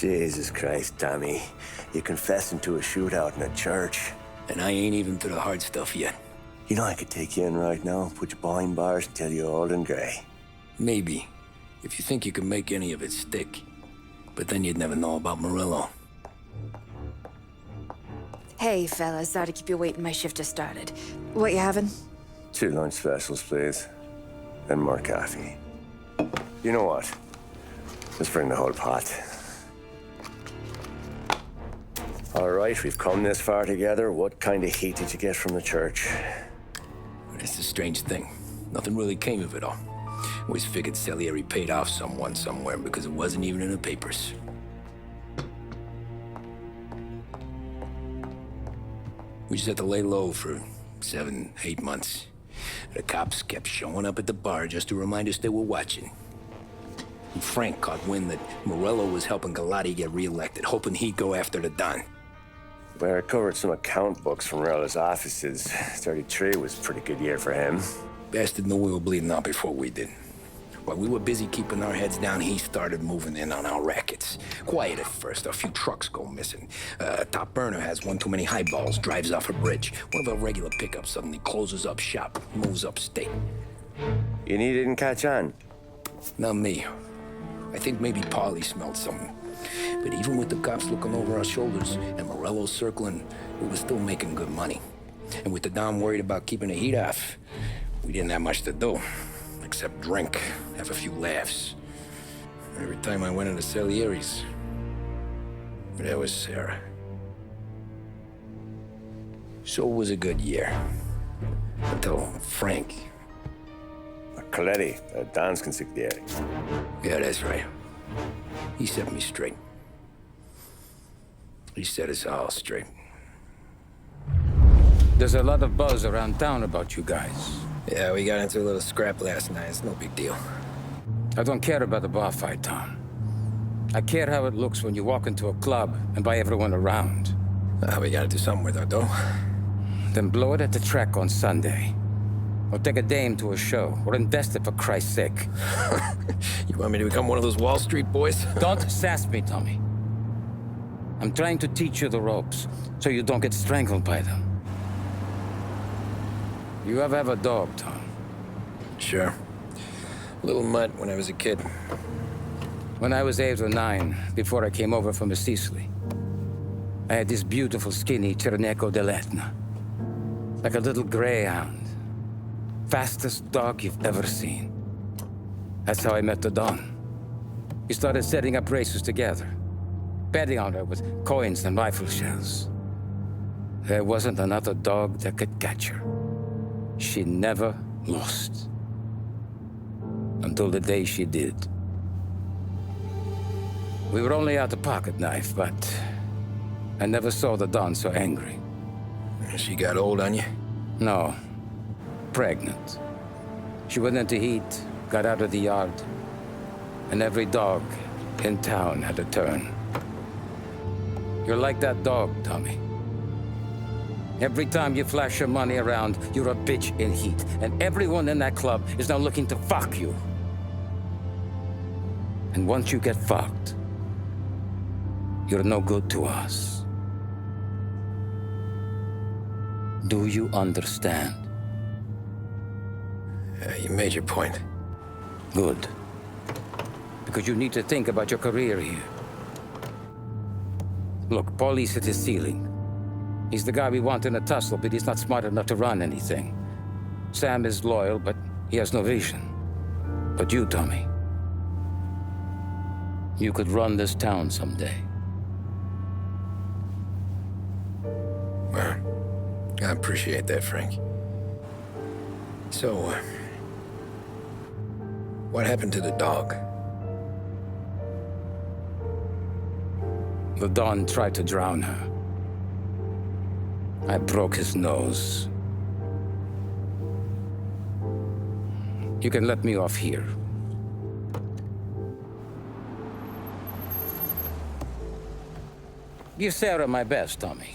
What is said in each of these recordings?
Jesus Christ, Tommy. You're confessing to a shootout in a church. And I ain't even to the hard stuff yet. You know I could take you in right now, put you behind bars until you're old and grey. Maybe, if you think you can make any of it stick. But then you'd never know about Morello. Hey, fellas, sorry to keep you waiting. My shift just started. What you having? 2 lunch specials, please. And more coffee. You know what? Let's bring the whole pot. All right, we've come this far together. What kind of heat did you get from the church? That's the strange thing. Nothing really came of it all. Always figured Salieri paid off someone somewhere because it wasn't even in the papers. We just had to lay low for 7, 8 months. The cops kept showing up at the bar just to remind us they were watching. And Frank caught wind that Morello was helping Galati get reelected, hoping he'd go after the Don. Well, I recovered some account books from Morello's offices. 33 was a pretty good year for him. Bastard knew we were bleeding out before we did. While we were busy keeping our heads down, he started moving in on our rackets. Quiet at first, a few trucks go missing. Top burner has one too many highballs, drives off a bridge. One of our regular pickups suddenly closes up shop, moves upstate. You didn't catch on? Not me. I think maybe Paulie smelled something. But even with the cops looking over our shoulders and Morello circling, we were still making good money. And with the Dom worried about keeping the heat off, we didn't have much to do. Except drink, have a few laughs. Every time I went into Salieri's, there was Sarah. So it was a good year. Until Frank. Coletti, Don's consigliere. Yeah, that's right. He set me straight. He set us all straight. There's a lot of buzz around town about you guys. Yeah, we got into a little scrap last night. It's no big deal. I don't care about the bar fight, Tom. I care how it looks when you walk into a club and by everyone around. We gotta do something with our dough. Then blow it at the track on Sunday. Or take a dame to a show, or invest it for Christ's sake. You want me to become one of those Wall Street boys? Don't sass me, Tommy. I'm trying to teach you the ropes, so you don't get strangled by them. You ever have a dog, Tom? Sure. Little mutt when I was a kid. When I was 8 or 9, before I came over from Sicily, I had this beautiful, skinny Cerneco dell'Etna. Like a little greyhound. Fastest dog you've ever seen. That's how I met the Don. We started setting up races together, betting on her with coins and rifle shells. There wasn't another dog that could catch her. She never lost. Until the day she did. We were only out a pocket knife, but I never saw the Don so angry. She got old on you? No. Pregnant. She went into heat, got out of the yard, and every dog in town had a turn. You're like that dog, Tommy. Every time you flash your money around, you're a bitch in heat, and everyone in that club is now looking to fuck you. And once you get fucked, you're no good to us. Do you understand? You made your point. Good. Because you need to think about your career here. Look, Paulie's hit his ceiling. He's the guy we want in a tussle, but he's not smart enough to run anything. Sam is loyal, but he has no vision. But you, Tommy, you could run this town someday. Well, I appreciate that, Frank. So, what happened to the dog? The Don tried to drown her. I broke his nose. You can let me off here. Give Sarah my best, Tommy.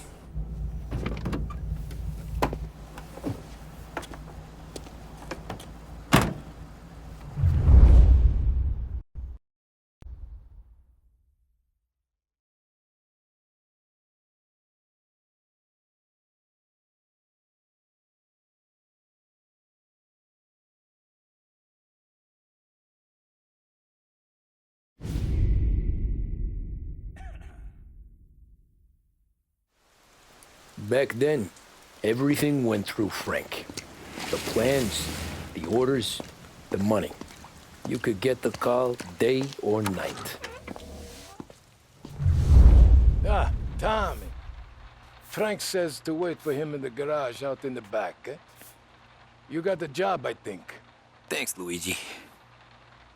Back then, everything went through Frank. The plans, the orders, the money. You could get the call day or night. Ah, Tommy. Frank says to wait for him in the garage out in the back, eh? You got the job, I think. Thanks, Luigi.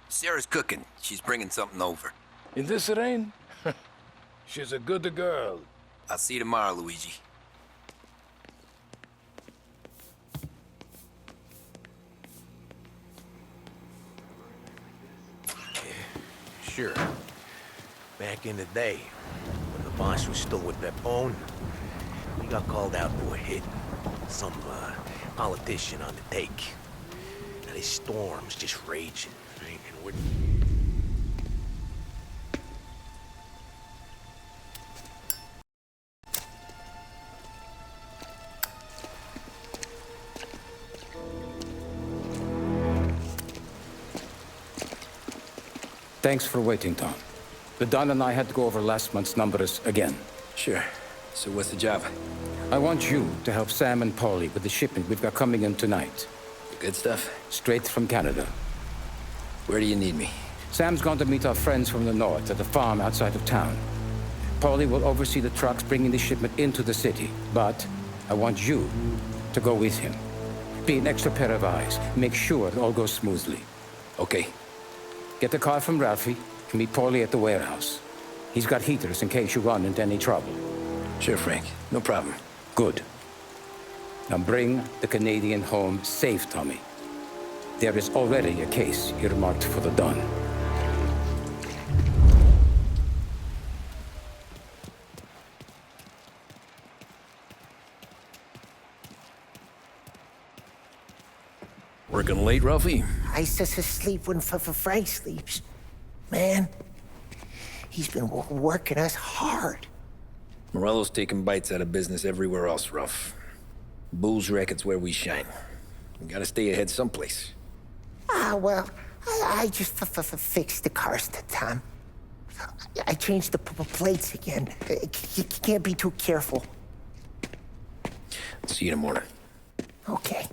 Sarah's cooking. She's bringing something over. In this rain? She's a good girl. I'll see you tomorrow, Luigi. Sure. Back in the day, when the boss was still with Pepone, we got called out to a hit. Some politician on the take. And his storm's just raging, right? And we're... Thanks for waiting, Tom. The Don and I had to go over last month's numbers again. Sure. So what's the job? I want you to help Sam and Paulie with the shipment we've got coming in tonight. Good stuff? Straight from Canada. Where do you need me? Sam's going to meet our friends from the north at a farm outside of town. Paulie will oversee the trucks bringing the shipment into the city. But I want you to go with him. Be an extra pair of eyes. Make sure it all goes smoothly. Okay. Get the car from Ralphie and meet Paulie at the warehouse. He's got heaters in case you run into any trouble. Sure, Frank. No problem. Good. Now bring the Canadian home safe, Tommy. There is already a case earmarked for the Don. Working late, Ralphie? I sleep when Frank sleeps. Man, he's been working us hard. Morello's taking bites out of business everywhere else, Ruff. Bull's Record's where we shine. We gotta stay ahead someplace. Well, I just fixed the cars, Tom. I changed the plates again. You can't be too careful. See you in the morning. Okay.